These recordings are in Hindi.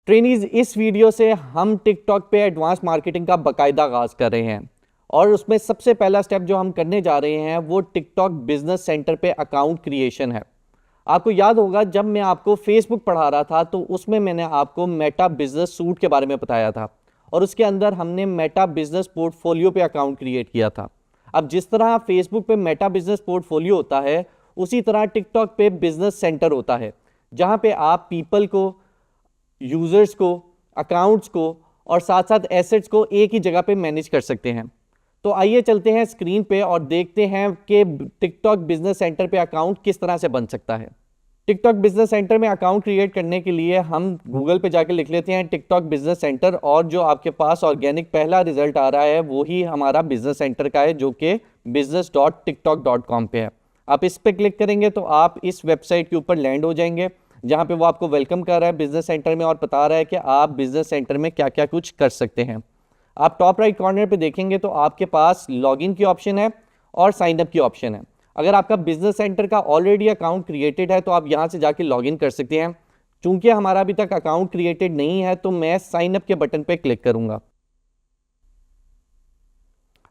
ट्रेनीज, इस वीडियो से हम टिकटॉक पे एडवांस मार्केटिंग का बाकायदा आगाज कर रहे हैं और उसमें सबसे पहला स्टेप जो हम करने जा रहे हैं वो टिकटॉक बिजनेस सेंटर पे अकाउंट क्रिएशन है। आपको याद होगा जब मैं आपको फेसबुक पढ़ा रहा था तो उसमें मैंने आपको मेटा बिजनेस सूट के बारे में बताया था और उसके अंदर हमने मेटा बिजनेस पोर्टफोलियो पे अकाउंट क्रिएट किया था। अब जिस तरह फेसबुक पे मेटा बिजनेस पोर्टफोलियो होता है उसी तरह टिकटॉक पे बिजनेस सेंटर होता है, जहां पे आप पीपल को, यूजर्स को, अकाउंट्स को और साथ साथ एसेट्स को एक ही जगह पे मैनेज कर सकते हैं। तो आइए चलते हैं स्क्रीन पे और देखते हैं कि टिकटॉक बिजनेस सेंटर पे अकाउंट किस तरह से बन सकता है। टिकटॉक बिजनेस सेंटर में अकाउंट क्रिएट करने के लिए हम गूगल पे जाके लिख लेते हैं टिकटॉक बिजनेस सेंटर और जो आपके पास ऑर्गेनिक पहला रिजल्ट आ रहा है वो ही हमारा बिजनेस सेंटर का है, जो कि business.tiktok.com पे है। आप इस पे क्लिक करेंगे तो आप इस वेबसाइट के ऊपर लैंड हो जाएंगे, जहां पे वो आपको वेलकम कर रहा है बिजनेस सेंटर में और बता रहा है कि आप बिजनेस सेंटर में क्या क्या कुछ कर सकते हैं। आप टॉप राइट कॉर्नर पे देखेंगे तो आपके पास लॉगिन की ऑप्शन है और साइन अप की ऑप्शन है। अगर आपका बिजनेस सेंटर का ऑलरेडी अकाउंट क्रिएटेड है तो आप यहां से जाके लॉगिन कर सकते हैं। चूंकि हमारा अभी तक अकाउंट क्रिएटेड नहीं है तो मैं साइन अप के बटन पे क्लिक करूंगा।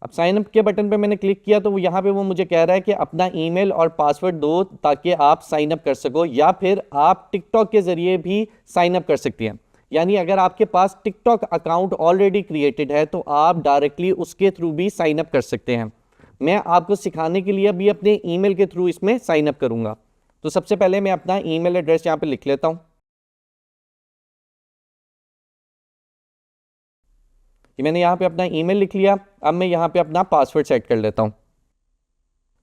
अब साइन अप के बटन पे मैंने क्लिक किया तो वो यहाँ पे वो मुझे कह रहा है कि अपना ईमेल और पासवर्ड दो ताकि आप साइन अप कर सको, या फिर आप टिकटॉक के जरिए भी साइन अप कर सकती हैं। यानी अगर आपके पास टिकटॉक अकाउंट ऑलरेडी क्रिएटेड है तो आप डायरेक्टली उसके थ्रू भी साइन अप कर सकते हैं। मैं आपको सिखाने के लिए अभी अपने ईमेल के थ्रू इसमें साइन अप करूंगा। तो सबसे पहले मैं अपना ईमेल एड्रेस यहाँ पे लिख लेता हूँ कि मैंने यहाँ पे अपना ईमेल लिख लिया। अब मैं यहाँ पे अपना पासवर्ड सेट कर लेता हूँ।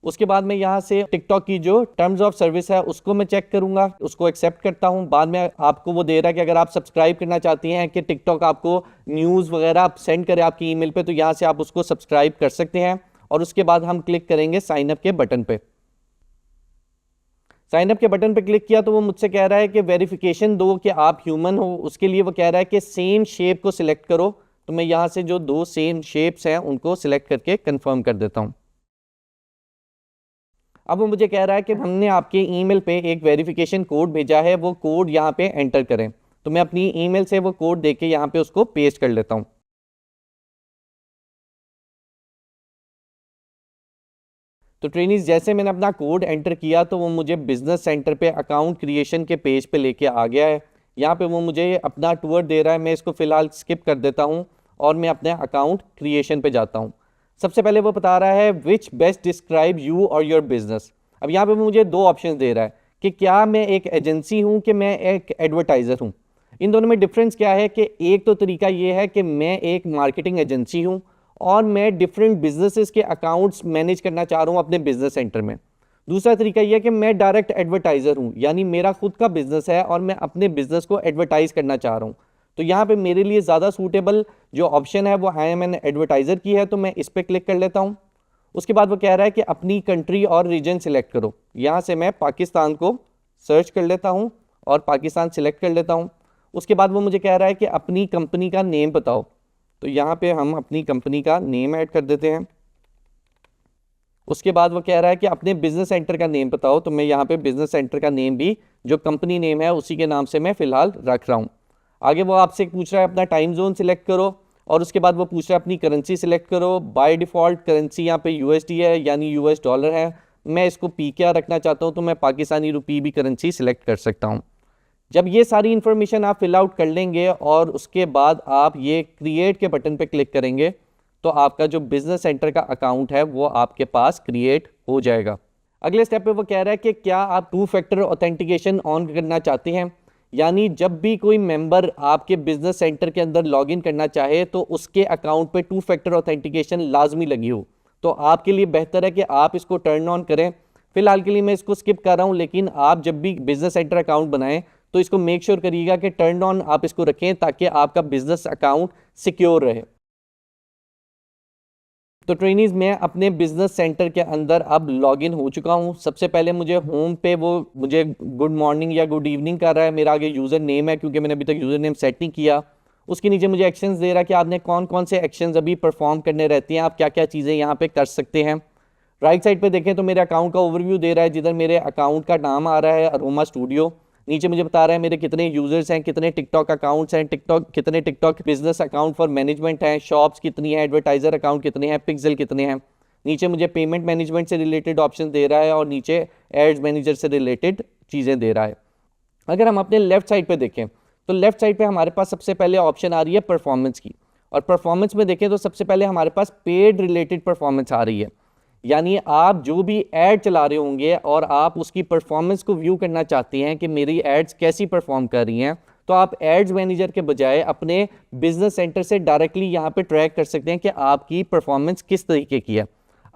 उसके बाद मैं यहाँ से टिकटॉक की जो टर्म्स ऑफ सर्विस है उसको मैं चेक करूंगा, उसको एक्सेप्ट करता हूँ। बाद में आपको वो दे रहा है कि अगर आप सब्सक्राइब करना चाहती हैं कि टिकटॉक आपको न्यूज़ वगैरह आप सेंड करे आपकी ईमेल पे, तो यहाँ से आप उसको सब्सक्राइब कर सकते हैं। और उसके बाद हम क्लिक करेंगे साइन अप के बटन पे। साइन अप के बटन पे क्लिक किया तो वो मुझसे कह रहा है कि वेरिफिकेशन दो कि आप ह्यूमन हो। उसके लिए वो कह रहा है कि सेम शेप को सिलेक्ट करो। तो मैं यहाँ से जो दो सेम शेप्स हैं उनको सिलेक्ट करके कंफर्म कर देता हूँ। अब वो मुझे कह रहा है कि हमने आपके ईमेल पे एक वेरिफिकेशन कोड भेजा है, वो कोड यहाँ पे एंटर करें। तो मैं अपनी ईमेल से वो कोड देके यहाँ पे उसको पेस्ट कर लेता हूँ। तो ट्रेनीज, जैसे मैंने अपना कोड एंटर किया तो वो मुझे बिजनेस सेंटर पे अकाउंट क्रिएशन के पेज पे लेके आ गया है। यहाँ पे वो मुझे अपना टूर दे रहा है, मैं इसको फिलहाल स्किप कर देता हूँ और मैं अपने अकाउंट क्रिएशन पे जाता हूँ। सबसे पहले वो बता रहा है विच बेस्ट डिस्क्राइब यू और योर बिजनेस। अब यहाँ पे वो मुझे दो ऑप्शन दे रहा है कि क्या मैं एक एजेंसी हूँ कि मैं एक एडवर्टाइज़र हूँ। इन दोनों में डिफरेंस क्या है कि एक तो तरीका ये है कि मैं एक मार्केटिंग एजेंसी हूँ और मैं डिफरेंट बिजनेसेस के अकाउंट्स मैनेज करना चाह रहा हूँ अपने बिजनेस सेंटर में। दूसरा तरीका यह है कि मैं डायरेक्ट एडवर्टाइज़र हूँ, यानी मेरा खुद का बिजनेस है और मैं अपने बिजनेस को एडवर्टाइज करना चाह रहा हूँ। तो यहाँ पे मेरे लिए ज़्यादा सूटेबल जो ऑप्शन है वो आई एम एन एडवर्टाइज़र की है, तो मैं इस पर क्लिक कर लेता हूँ। उसके बाद वो कह रहा है कि अपनी कंट्री और रीजन सिलेक्ट करो। यहाँ से मैं पाकिस्तान को सर्च कर लेता हूँ और पाकिस्तान सिलेक्ट कर लेता हूँ। उसके बाद वो मुझे कह रहा है कि अपनी कंपनी का नेम बताओ। तो यहाँ पे हम अपनी कंपनी का नेम ऐड कर देते हैं। उसके बाद वो कह रहा है कि अपने बिजनेस सेंटर का नेम बताओ। तो मैं यहाँ पे बिजनेस सेंटर का नेम भी जो कंपनी नेम है उसी के नाम से मैं फिलहाल रख रहा हूँ। आगे वो आपसे पूछ रहा है अपना टाइम जोन सिलेक्ट करो और उसके बाद वो पूछ रहा है अपनी करेंसी सिलेक्ट करो। बाय डिफ़ॉल्ट करेंसी यहाँ पे यूएसडी है, यानी यूएस डॉलर है। मैं इसको पीकेआर रखना चाहता हूँ तो मैं पाकिस्तानी रुपये भी करेंसी सिलेक्ट कर सकता हूँ। जब ये सारी इन्फॉर्मेशन आप फिल आउट कर लेंगे और उसके बाद आप ये क्रिएट के बटन पे क्लिक करेंगे तो आपका जो बिजनेस सेंटर का अकाउंट है वो आपके पास क्रिएट हो जाएगा। अगले स्टेप पे वो कह रहा है कि क्या आप टू फैक्टर ऑथेंटिकेशन ऑन करना चाहते हैं, यानी जब भी कोई मेंबर आपके बिजनेस सेंटर के अंदर लॉगिन करना चाहे तो उसके अकाउंट पे टू फैक्टर ऑथेंटिकेशन लाजमी लगी हो। तो आपके लिए बेहतर है कि आप इसको टर्न ऑन करें। फिलहाल के लिए मैं इसको स्किप कर रहा हूं, लेकिन आप जब भी बिजनेस सेंटर अकाउंट बनाएं तो इसको मेक श्योर करिएगा कि टर्न ऑन आप इसको रखें ताकि आपका बिजनेस अकाउंट सिक्योर रहे। तो ट्रेनीज, मैं अपने बिजनेस सेंटर के अंदर अब लॉगिन हो चुका हूं। सबसे पहले मुझे होम पे वो मुझे गुड मॉर्निंग या गुड इवनिंग कर रहा है। मेरा आगे यूज़र नेम है क्योंकि मैंने अभी तक यूज़र नेम सेट नहीं किया। उसके नीचे मुझे एक्शंस दे रहा है कि आपने कौन कौन से एक्शंस अभी परफॉर्म करने रहती हैं, आप क्या क्या चीज़ें यहाँ पे कर सकते हैं। राइट साइड पे देखें तो मेरे अकाउंट का ओवरव्यू दे रहा है, जिधर मेरे अकाउंट का नाम आ रहा है अरोमा स्टूडियो। नीचे मुझे बता रहा है मेरे कितने यूजर्स हैं, कितने टिकटॉक अकाउंट्स हैं, कितने TikTok business account for management हैं, शॉप्स कितनी है, एडवर्टाइजर अकाउंट कितने हैं, पिक्सल कितने हैं। नीचे मुझे पेमेंट मैनेजमेंट से रिलेटेड ऑप्शन दे रहा है और नीचे एड्स मैनेजर से रिलेटेड चीज़ें दे रहा है। अगर हम अपने लेफ्ट साइड पे देखें तो लेफ्ट साइड पे हमारे पास सबसे पहले ऑप्शन आ रही है परफॉर्मेंस की, और परफॉर्मेंस में देखें तो सबसे पहले हमारे पास पेड रिलेटेड परफॉर्मेंस आ रही है। यानी आप जो भी ऐड चला रहे होंगे और आप उसकी परफॉर्मेंस को व्यू करना चाहते हैं कि मेरी एड्स कैसी परफॉर्म कर रही हैं, तो आप एड्स मैनेजर के बजाय अपने बिजनेस सेंटर से डायरेक्टली यहाँ पे ट्रैक कर सकते हैं कि आपकी परफॉर्मेंस किस तरीके की है।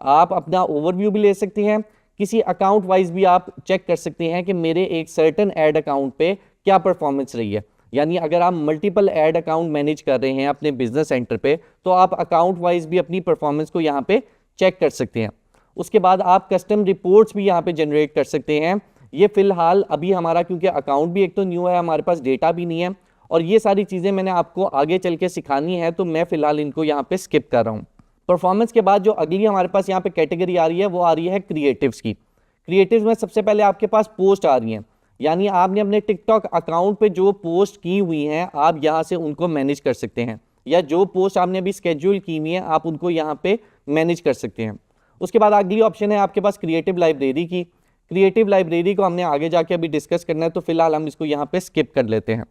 आप अपना ओवरव्यू भी ले सकते हैं, किसी अकाउंट वाइज भी आप चेक कर सकते हैं कि मेरे एक सर्टेन ऐड अकाउंट पे क्या परफॉर्मेंस रही है। यानी अगर आप मल्टीपल ऐड अकाउंट मैनेज कर रहे हैं अपने बिजनेस सेंटर पे, तो आप अकाउंट वाइज भी अपनी परफॉर्मेंस को यहाँ पे चेक कर सकते हैं। उसके बाद आप कस्टम रिपोर्ट्स भी यहाँ पे जनरेट कर सकते हैं। ये फिलहाल अभी हमारा, क्योंकि अकाउंट भी एक तो न्यू है, हमारे पास डेटा भी नहीं है, और ये सारी चीज़ें मैंने आपको आगे चल के सिखानी है, तो मैं फिलहाल इनको यहाँ पे स्किप कर रहा हूँ। परफॉर्मेंस के बाद जो अगली हमारे पास यहाँ पे कैटेगरी आ रही है वो आ रही है क्रिएटिव्स की। क्रिएटिव्स में सबसे पहले आपके पास पोस्ट आ रही हैं, यानी आपने अपने टिकटॉक अकाउंट पे जो पोस्ट की हुई हैं आप यहाँ से उनको मैनेज कर सकते हैं, या जो पोस्ट आपने अभी स्केड्यूल की हुई है आप उनको यहाँ पे मैनेज कर सकते हैं। उसके बाद अगली ऑप्शन है आपके पास क्रिएटिव लाइब्रेरी की। क्रिएटिव लाइब्रेरी को हमने आगे जाके अभी डिस्कस करना है, तो फिलहाल हम इसको यहाँ पे स्किप कर लेते हैं।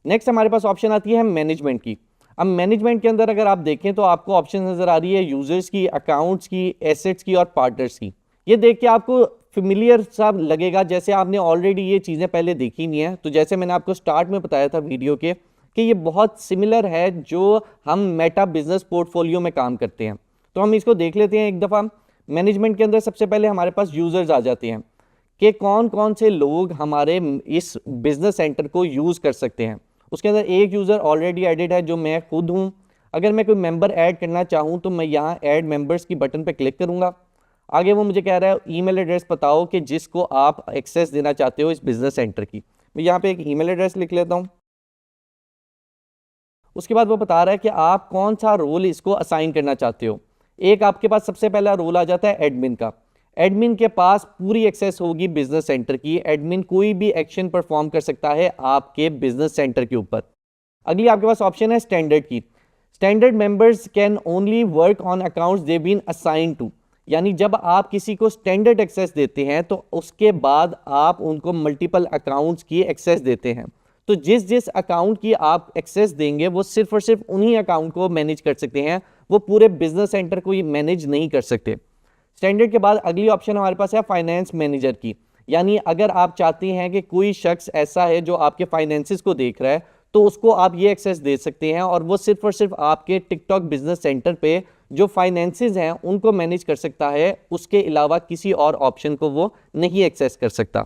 नेक्स्ट हमारे पास ऑप्शन आती है मैनेजमेंट की। अब मैनेजमेंट के अंदर अगर आप देखें तो आपको ऑप्शन नजर आ रही है यूजर्स की, अकाउंट्स की, एसेट्स की और पार्टनर्स की। ये देख के आपको फिमिलियर सा लगेगा जैसे आपने ऑलरेडी ये चीज़ें पहले देखी नहीं है। तो जैसे मैंने आपको स्टार्ट में बताया था वीडियो के कि ये बहुत सिमिलर है जो हम मेटा बिजनेस पोर्टफोलियो में काम करते हैं। तो हम इसको देख लेते हैं एक दफ़ा। मैनेजमेंट के अंदर सबसे पहले हमारे पास यूजर्स आ जाते हैं कि कौन कौन से लोग हमारे इस बिजनेस सेंटर को यूज़ कर सकते हैं। उसके अंदर एक यूज़र ऑलरेडी एडिड है जो मैं खुद हूँ। अगर मैं कोई मेंबर ऐड करना चाहूँ तो मैं यहाँ ऐड मेंबर्स की बटन पे क्लिक करूँगा। आगे वो मुझे कह रहा है ईमेल एड्रेस बताओ कि जिसको आप एक्सेस देना चाहते हो इस बिजनेस सेंटर की। मैं यहाँ पे एक ईमेल एड्रेस लिख लेता हूँ। उसके बाद वो बता रहा है कि आप कौन सा रोल इसको असाइन करना चाहते हो। एक आपके पास सबसे पहला रोल आ जाता है एडमिन का। एडमिन के पास पूरी एक्सेस होगी बिजनेस सेंटर की। एडमिन कोई भी एक्शन परफॉर्म कर सकता है आपके बिजनेस सेंटर के ऊपर। अगली आपके पास ऑप्शन है स्टैंडर्ड की। Standard members can only work on accounts they been assigned to. यानी जब आप किसी को स्टैंडर्ड एक्सेस देते हैं तो उसके बाद आप उनको मल्टीपल अकाउंट्स की एक्सेस देते हैं। तो जिस जिस अकाउंट की आप एक्सेस देंगे वो सिर्फ और सिर्फ उन्हीं अकाउंट को मैनेज कर सकते हैं, वो पूरे बिजनेस सेंटर को ये मैनेज नहीं कर सकते। स्टैंडर्ड के बाद अगली ऑप्शन हमारे पास है फाइनेंस मैनेजर की। यानी अगर आप चाहते हैं कि कोई शख्स ऐसा है जो आपके फाइनेंसिस को देख रहा है तो उसको आप ये एक्सेस दे सकते हैं, और वो सिर्फ और सिर्फ आपके टिकटॉक बिजनेस सेंटर पे जो फाइनेंसिस हैं उनको मैनेज कर सकता है, उसके अलावा किसी और ऑप्शन को वो नहीं एक्सेस कर सकता।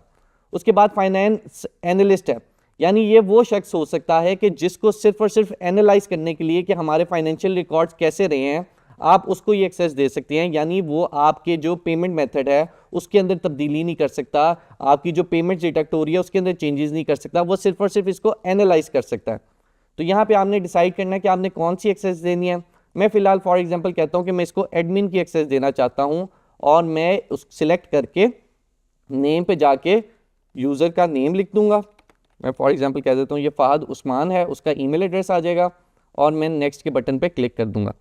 उसके बाद फाइनेंस एनालिस्ट है, यानी ये वो शख्स हो सकता है कि जिसको सिर्फ और सिर्फ एनालाइज करने के लिए कि हमारे फाइनेंशियल रिकॉर्ड्स कैसे रहे हैं आप उसको ये एक्सेस दे सकते हैं। यानी वो आपके जो पेमेंट मेथड है उसके अंदर तब्दीली नहीं कर सकता, आपकी जो पेमेंट डिडक्ट हो रही है उसके अंदर चेंजेस नहीं कर सकता, वो सिर्फ और सिर्फ इसको एनालाइज कर सकता है। तो यहाँ पे आपने डिसाइड करना है कि आपने कौन सी एक्सेस देनी है। मैं फिलहाल फॉर एग्जांपल कहता हूँ कि मैं इसको एडमिन की एक्सेस देना चाहता हूँ, और मैं उस सिलेक्ट करके नेम पे जाके यूज़र का नेम लिख दूंगा। मैं फॉर एग्जांपल कह देता हूँ ये फ़हद उस्मान है, उसका ईमेल एड्रेस आ जाएगा और मैं नेक्स्ट के बटन पे क्लिक कर दूंगा।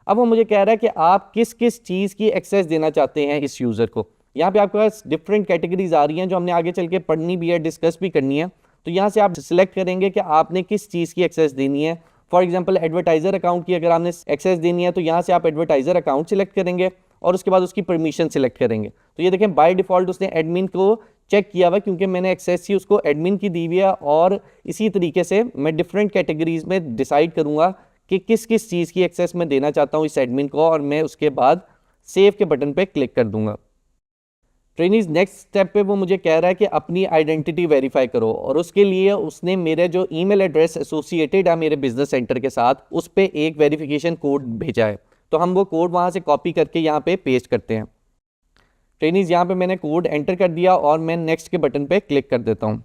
अब वो मुझे कह रहा है कि आप किस किस चीज़ की एक्सेस देना चाहते हैं इस यूज़र को। यहाँ पे आपके पास डिफरेंट कैटेगरीज आ रही हैं जो हमने आगे चल के पढ़नी भी है, डिस्कस भी करनी है। तो यहाँ से आप सिलेक्ट करेंगे कि आपने किस चीज़ की एक्सेस देनी है। फॉर एग्जांपल एडवर्टाइजर अकाउंट की अगर आपने एक्सेस देनी है तो यहाँ से आप एडवर्टाइजर अकाउंट सिलेक्ट करेंगे और उसके बाद उसकी परमिशन सिलेक्ट करेंगे। तो ये देखें बाय डिफ़ॉल्ट उसने एडमिन को चेक किया हुआ क्योंकि मैंने एक्सेस ही उसको एडमिन की दी हुई है, और इसी तरीके से मैं डिफरेंट कैटेगरीज में डिसाइड करूँगा कि किस किस चीज़ की एक्सेस मैं देना चाहता हूँ इस एडमिन को, और मैं उसके बाद सेव के बटन पे क्लिक कर दूंगा। ट्रेनीज नेक्स्ट स्टेप पे वो मुझे कह रहा है कि अपनी आइडेंटिटी वेरीफाई करो, और उसके लिए उसने मेरे जो ईमेल एड्रेस एसोसिएटेड है मेरे बिजनेस सेंटर के साथ उस पर एक वेरिफिकेशन कोड भेजा है। तो हम वो कोड वहाँ से कॉपी करके यहाँ पे पेस्ट करते हैं। ट्रेनीज यहाँ पे मैंने कोड एंटर कर दिया और मैं नेक्स्ट के बटन पे क्लिक कर देता हूँ।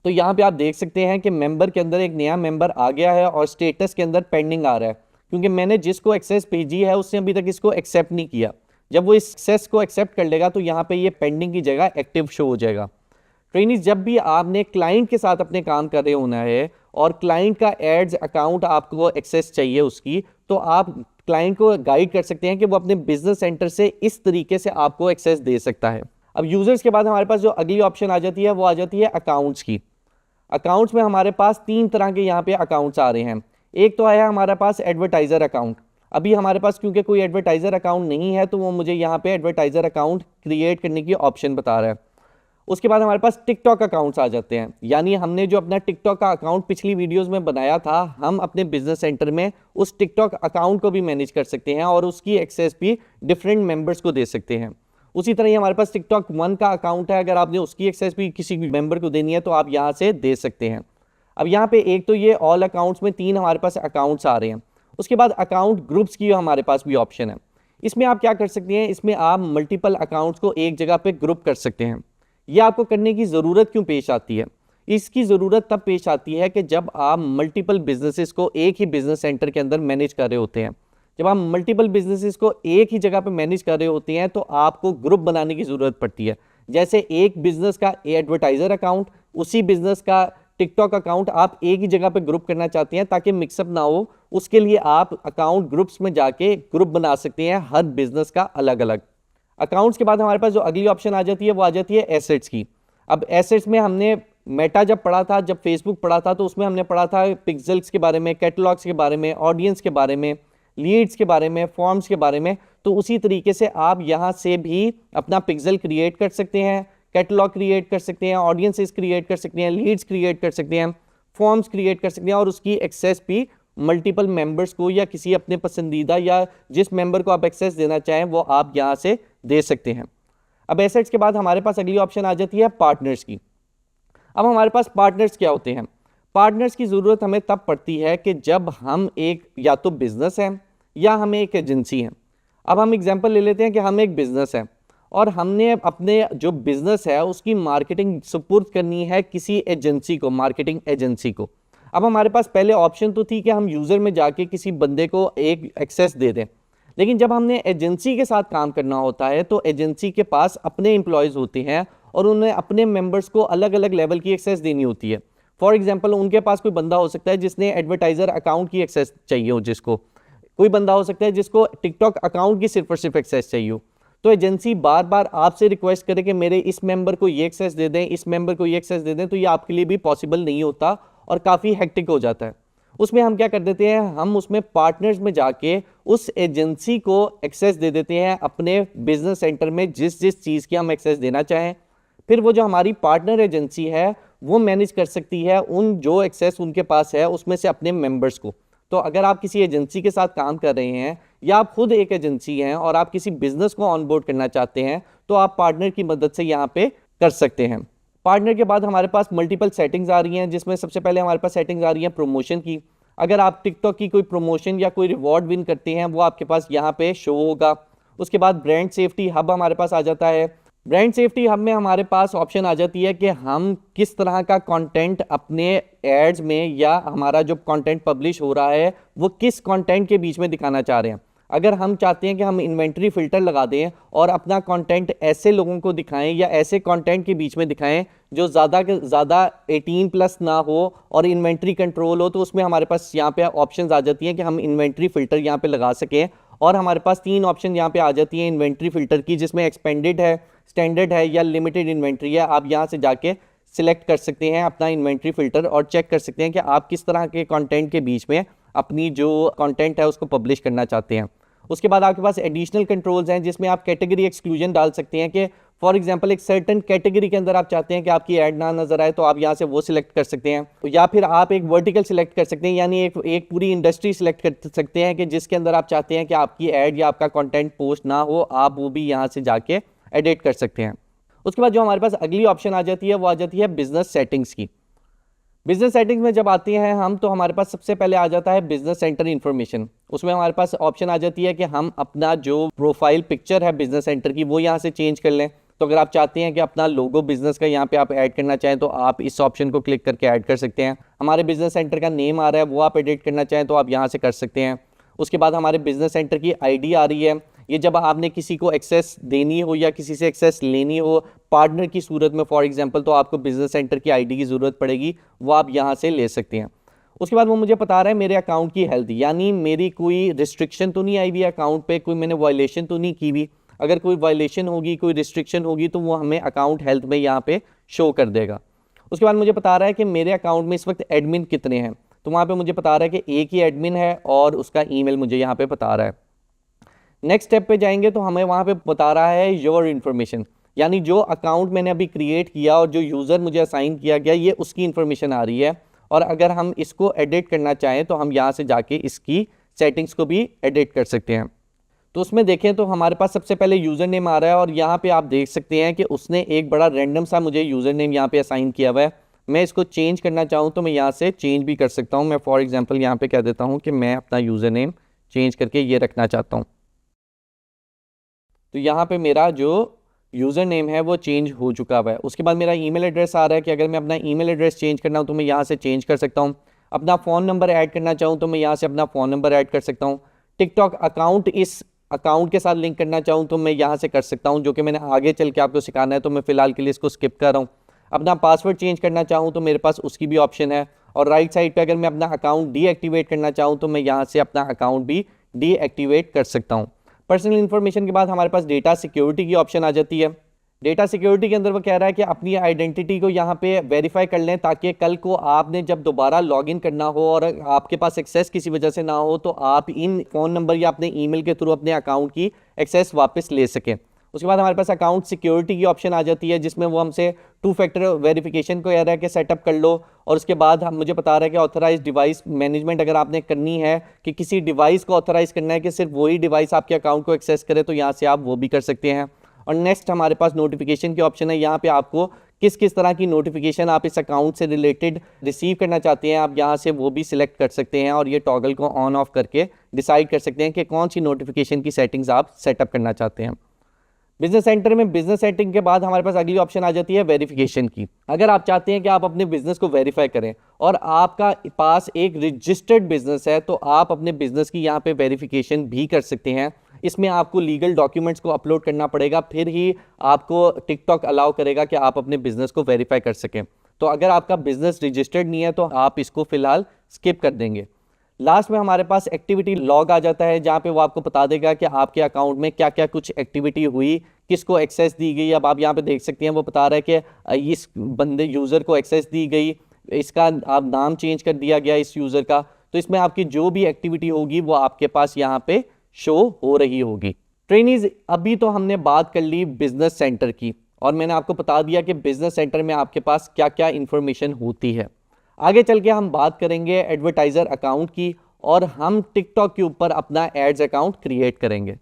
तो यहाँ पे आप देख सकते हैं कि मेंबर के अंदर एक नया मेंबर आ गया है और स्टेटस के अंदर पेंडिंग आ रहा है, क्योंकि मैंने जिसको एक्सेस भेजी है उसने अभी तक इसको एक्सेप्ट नहीं किया। जब वो इस एक्सेस को एक्सेप्ट कर लेगा तो यहाँ पे ये पेंडिंग की जगह एक्टिव शो हो जाएगा। ट्रेनिज जब भी आपने क्लाइंट के साथ अपने काम कर रहे होना है और क्लाइंट का एड्स अकाउंट आपको एक्सेस चाहिए उसकी, तो आप क्लाइंट को गाइड कर सकते हैं कि वो अपने बिजनेस सेंटर से इस तरीके से आपको एक्सेस दे सकता है। अब यूजर्स के बाद हमारे पास जो अगली ऑप्शन आ जाती है वो आ जाती है अकाउंट्स की। अकाउंट्स में हमारे पास 3 तरह के यहाँ पे अकाउंट्स आ रहे हैं। एक तो है हमारे पास एडवर्टाइजर अकाउंट। अभी हमारे पास क्योंकि कोई एडवर्टाइजर अकाउंट नहीं है तो वो मुझे यहाँ पे एडवर्टाइजर अकाउंट क्रिएट करने की ऑप्शन बता रहा है। उसके बाद हमारे पास टिकटॉक अकाउंट्स आ जाते हैं, यानी हमने जो अपना टिकटॉक का अकाउंट पिछली वीडियोस में बनाया था, हम अपने बिजनेस सेंटर में उस टिकटॉक अकाउंट को भी मैनेज कर सकते हैं और उसकी एक्सेस भी डिफरेंट मेंबर्स को दे सकते हैं। उसी तरह ही हमारे पास टिकटॉक 1 का अकाउंट है, अगर आपने उसकी एक्सेस भी किसी मेंबर को देनी है तो आप यहाँ से दे सकते हैं। अब यहाँ पे एक तो ये ऑल अकाउंट्स में 3 हमारे पास अकाउंट्स आ रहे हैं। उसके बाद अकाउंट ग्रुप्स की हमारे पास भी ऑप्शन है। इसमें आप क्या कर सकते हैं, इसमें आप मल्टीपल अकाउंट्स को एक जगह पे ग्रुप कर सकते हैं। ये आपको करने की ज़रूरत क्यों पेश आती है? इसकी ज़रूरत तब पेश आती है कि जब आप मल्टीपल बिजनेसेस को एक ही बिजनेस सेंटर के अंदर मैनेज कर रहे होते हैं। जब आप मल्टीपल बिजनेसेस को एक ही जगह पे मैनेज कर रहे होते हैं तो आपको ग्रुप बनाने की ज़रूरत पड़ती है। जैसे एक बिजनेस का एडवर्टाइज़र अकाउंट, उसी बिजनेस का टिकटॉक अकाउंट आप एक ही जगह पे ग्रुप करना चाहते हैं ताकि मिक्सअप ना हो, उसके लिए आप अकाउंट ग्रुप्स में जाके ग्रुप बना सकते हैं हर बिजनेस का अलग अलग। अकाउंट्स के बाद हमारे पास जो अगली ऑप्शन आ जाती है वो आ जाती है एसेट्स की। अब एसेट्स में हमने मेटा जब पढ़ा था, जब फेसबुक पढ़ा था, तो उसमें हमने पढ़ा था पिक्सेल्स के बारे में, कैटलॉग्स के बारे में, ऑडियंस के बारे में, लीड्स के बारे में, फॉर्म्स के बारे में। तो उसी तरीके से आप यहाँ से भी अपना पिक्सेल क्रिएट कर सकते हैं, कैटलॉग क्रिएट कर सकते हैं, ऑडियंसेस क्रिएट कर सकते हैं, लीड्स क्रिएट कर सकते हैं, फॉर्म्स क्रिएट कर सकते हैं और उसकी एक्सेस भी मल्टीपल मेंबर्स को या किसी अपने पसंदीदा या जिस मेंबर को आप एक्सेस देना चाहें वो आप यहाँ से दे सकते हैं। अब एसेट्स के बाद हमारे पास अगली ऑप्शन आ जाती है पार्टनर्स की। अब हमारे पास पार्टनर्स क्या होते हैं? पार्टनर्स की ज़रूरत हमें तब पड़ती है कि जब हम एक या तो बिजनेस है या हम एक एजेंसी हैं। अब हम एग्जांपल ले लेते हैं कि हम एक बिजनेस है और हमने अपने जो बिजनेस है उसकी मार्केटिंग सुपुर्द करनी है किसी एजेंसी को, मार्केटिंग एजेंसी को। अब हमारे पास पहले ऑप्शन तो थी कि हम यूज़र में जाके किसी बंदे को एक एक्सेस दे दें, लेकिन जब हमने एजेंसी के साथ काम करना होता है तो एजेंसी के पास अपने एम्प्लॉयज़ होते हैं और उन्हें अपने मेंबर्स को अलग अलग लेवल की एक्सेस देनी होती है। फॉर एग्जांपल उनके पास कोई बंदा हो सकता है जिसने एडवर्टाइज़र अकाउंट की एक्सेस चाहिए हो, जिसको कोई बंदा हो सकता है जिसको टिकटॉक अकाउंट की सिर्फ और सिर्फ एक्सेस चाहिए हो। तो एजेंसी बार बार आपसे रिक्वेस्ट करे कि मेरे इस मेंबर को ये एक्सेस दे दें, इस मेंबर को ये एक्सेस दे दें, तो ये आपके लिए भी पॉसिबल नहीं होता और काफ़ी हेक्टिक हो जाता है। उसमें हम क्या कर देते हैं, हम उसमें पार्टनर्स में जाके उस एजेंसी को एक्सेस दे देते हैं अपने बिजनेस सेंटर में जिस जिस चीज़ की हम एक्सेस देना चाहें। फिर वो जो हमारी पार्टनर एजेंसी है वो मैनेज कर सकती है उन जो एक्सेस उनके पास है उसमें से अपने मेंबर्स को। तो अगर आप किसी एजेंसी के साथ काम कर रहे हैं या आप खुद एक एजेंसी हैं और आप किसी बिजनेस को ऑनबोर्ड करना चाहते हैं तो आप पार्टनर की मदद से यहाँ पे कर सकते हैं। पार्टनर के बाद हमारे पास मल्टीपल सेटिंग्स आ रही हैं, जिसमें सबसे पहले हमारे पास सेटिंग्स आ रही हैं प्रमोशन की। अगर आप टिकटॉक की कोई प्रमोशन या कोई रिवॉर्ड विन करते हैं वो आपके पास यहाँ पे शो होगा। उसके बाद ब्रांड सेफ्टी हब हमारे पास आ जाता है। ब्रांड सेफ्टी हब में हमारे पास ऑप्शन आ जाती है कि हम किस तरह का कंटेंट अपने एड्स में या हमारा जो कंटेंट पब्लिश हो रहा है वो किस कंटेंट के बीच में दिखाना चाह रहे हैं। अगर हम चाहते हैं कि हम इन्वेंट्री फ़िल्टर लगा दें और अपना कंटेंट ऐसे लोगों को दिखाएं या ऐसे कंटेंट के बीच में दिखाएं जो ज़्यादा से ज़्यादा 18+ ना हो और इन्वेंट्री कंट्रोल हो, तो उसमें हमारे पास यहाँ पे ऑप्शंस आ जाती हैं कि हम इन्वेंट्री फ़िल्टर यहाँ पे लगा सकें। और हमारे पास 3 ऑप्शन यहाँ पे आ जाती हैं इन्वेंट्री फ़िल्टर की, जिसमें एक्सपेंडेड है, स्टैंडर्ड है या लिमिटेड इन्वेंट्री है। आप यहाँ से जाके सिलेक्ट कर सकते हैं अपना इन्वेंट्री फ़िल्टर और चेक कर सकते हैं कि आप किस तरह के कंटेंट के बीच में अपनी जो कंटेंट है उसको पब्लिश करना चाहते हैं। उसके बाद आपके पास एडिशनल कंट्रोल्स हैं जिसमें आप कैटेगरी एक्सक्लूजन डाल सकते हैं कि फॉर एग्जांपल एक सर्टेन कैटेगरी के अंदर आप चाहते हैं कि आपकी ऐड ना नजर आए तो आप यहाँ से वो सिलेक्ट कर सकते हैं, या फिर आप एक वर्टिकल सिलेक्ट कर सकते हैं, यानी एक पूरी इंडस्ट्री सिलेक्ट कर सकते हैं कि जिसके अंदर आप चाहते हैं कि आपकी ऐड या आपका कंटेंट पोस्ट ना हो, आप वो भी यहाँ से जाके एडिट कर सकते हैं। उसके बाद जो हमारे पास अगली ऑप्शन आ जाती है वो आ जाती है बिजनेस सेटिंग्स की। बिजनेस सेटिंग्स में जब आती हैं हम तो हमारे पास सबसे पहले आ जाता है बिजनेस सेंटर इन्फॉर्मेशन। उसमें हमारे पास ऑप्शन आ जाती है कि हम अपना जो प्रोफाइल पिक्चर है बिजनेस सेंटर की वो यहाँ से चेंज कर लें। तो अगर आप चाहते हैं कि अपना लोगो बिजनेस का यहाँ पे आप ऐड करना चाहें तो आप इस ऑप्शन को क्लिक करके ऐड कर सकते हैं। हमारे बिजनेस सेंटर का नेम आ रहा है वो आप एडिट करना चाहें तो आप यहाँ से कर सकते हैं। उसके बाद हमारे बिजनेस सेंटर की आईडी आ रही है, ये जब आपने किसी को एक्सेस देनी हो या किसी से एक्सेस लेनी हो पार्टनर की सूरत में फॉर एग्जांपल, तो आपको बिजनेस सेंटर की आईडी की ज़रूरत पड़ेगी, वो आप यहाँ से ले सकते हैं। उसके बाद वो मुझे बता रहा है मेरे अकाउंट की हेल्थ, यानी मेरी कोई रिस्ट्रिक्शन तो नहीं आई हुई है अकाउंट पे, कोई मैंने वायलेशन तो नहीं की हुई। अगर कोई वायलेशन होगी, कोई रिस्ट्रिक्शन होगी तो वो हमें अकाउंट हेल्थ में यहाँ पे शो कर देगा। उसके बाद मुझे बता रहा है कि मेरे अकाउंट में इस वक्त एडमिन कितने हैं, तो वहाँ पे मुझे बता रहा है कि एक ही एडमिन है और उसका ईमेल मुझे यहाँ पे बता रहा है। नेक्स्ट स्टेप पे जाएंगे तो हमें वहाँ पे बता रहा है योर इन्फॉर्मेशन, यानी जो अकाउंट मैंने अभी क्रिएट किया और जो यूज़र मुझे असाइन किया गया ये उसकी इन्फॉर्मेशन आ रही है। और अगर हम इसको एडिट करना चाहें तो हम यहाँ से जाके इसकी सेटिंग्स को भी एडिट कर सकते हैं। तो उसमें देखें तो हमारे पास सबसे पहले यूज़र नेम आ रहा है और यहाँ पे आप देख सकते हैं कि उसने एक बड़ा रैंडम सा मुझे यूज़र नेम यहाँ पे असाइन किया हुआ है। मैं इसको चेंज करना चाहूँ तो मैं यहाँ से चेंज भी कर सकता हूँ। मैं फॉर एग्जांपल यहाँ पे कह देता हूँ कि मैं अपना यूज़र नेम चेंज करके ये रखना चाहता हूँ। तो यहाँ पे मेरा जो यूज़र नेम है वो चेंज हो चुका हुआ है। उसके बाद मेरा ईमेल एड्रेस आ रहा है कि अगर मैं अपना ईमेल एड्रेस चेंज करना हो तो मैं यहाँ से चेंज कर सकता हूँ। अपना फ़ोन नंबर ऐड करना चाहूँ तो मैं यहाँ से अपना फ़ोन नंबर ऐड कर सकता हूँ। टिकटॉक अकाउंट इस अकाउंट के साथ लिंक करना चाहूँ तो मैं यहाँ से कर सकता हूँ, जो कि मैंने आगे चल के आपको सिखाना है, तो मैं फ़िलहाल के लिए इसको स्किप कर रहा हूँ। अपना पासवर्ड चेंज करना चाहूँ तो मेरे पास उसकी भी ऑप्शन है। और राइट साइड पे अगर मैं अपना अकाउंट डीएक्टिवेट करना चाहूँ तो मैं यहाँ से अपना अकाउंट भी डीएक्टिवेट कर सकता हूँ। पर्सनल इन्फॉर्मेशन के बाद हमारे पास डेटा सिक्योरिटी की ऑप्शन आ जाती है। डेटा सिक्योरिटी के अंदर वो कह रहा है कि अपनी आइडेंटिटी को यहाँ पे वेरीफाई कर लें, ताकि कल को आपने जब दोबारा लॉगिन करना हो और आपके पास एक्सेस किसी वजह से ना हो तो आप इन फ़ोन नंबर या अपने ईमेल के थ्रू अपने अकाउंट की एक्सेस वापस ले सकें। उसके बाद हमारे पास अकाउंट सिक्योरिटी की ऑप्शन आ जाती है, जिसमें वो हमसे 2 फैक्टर वेरिफिकेशन को कह रहा है कि सेटअप कर लो। और उसके बाद हम मुझे बता रहा है कि ऑथराइज डिवाइस मैनेजमेंट अगर आपने करनी है कि किसी डिवाइस को ऑथराइज करना है कि सिर्फ वही डिवाइस आपके अकाउंट को एक्सेस करे, तो यहाँ से आप वो भी कर सकते हैं। और नेक्स्ट हमारे पास नोटिफिकेशन की ऑप्शन है। यहाँ पे आपको किस किस तरह की नोटिफिकेशन आप इस अकाउंट से रिलेटेड रिसीव करना चाहते हैं, आप यहाँ से वो भी सिलेक्ट कर सकते हैं और ये टॉगल को ऑन ऑफ करके डिसाइड कर सकते हैं कि कौन सी नोटिफिकेशन की सेटिंग्स आप सेटअप करना चाहते हैं। बिजनेस सेंटर में बिजनेस सेटिंग के बाद हमारे पास अगली ऑप्शन आ जाती है वेरिफिकेशन की। अगर आप चाहते हैं कि आप अपने बिजनेस को वेरीफाई करें और आपका पास एक रजिस्टर्ड बिजनेस है, तो आप अपने बिजनेस की यहाँ पे वेरिफिकेशन भी कर सकते हैं। इसमें आपको लीगल डॉक्यूमेंट्स को अपलोड करना पड़ेगा, फिर ही आपको टिकटॉक अलाउ करेगा कि आप अपने बिजनेस को वेरीफाई कर सकें। तो अगर आपका बिजनेस रजिस्टर्ड नहीं है तो आप इसको फिलहाल स्किप कर देंगे। लास्ट में हमारे पास एक्टिविटी लॉग आ जाता है, जहाँ पे वो आपको बता देगा कि आपके अकाउंट में क्या क्या कुछ एक्टिविटी हुई, किसको एक्सेस दी गई। अब आप यहाँ पे देख सकते हैं वो बता रहा है कि इस बंदे यूज़र को एक्सेस दी गई, इसका आप नाम चेंज कर दिया गया इस यूज़र का। तो इसमें आपकी जो भी एक्टिविटी होगी वो आपके पास यहाँ पे शो हो रही होगी। ट्रेनीज, अभी तो हमने बात कर ली बिजनेस सेंटर की और मैंने आपको बता दिया कि बिजनेस सेंटर में आपके पास क्या क्या इंफॉर्मेशन होती है। आगे चल के हम बात करेंगे एडवर्टाइजर अकाउंट की और हम टिकटॉक के ऊपर अपना एड्स अकाउंट क्रिएट करेंगे।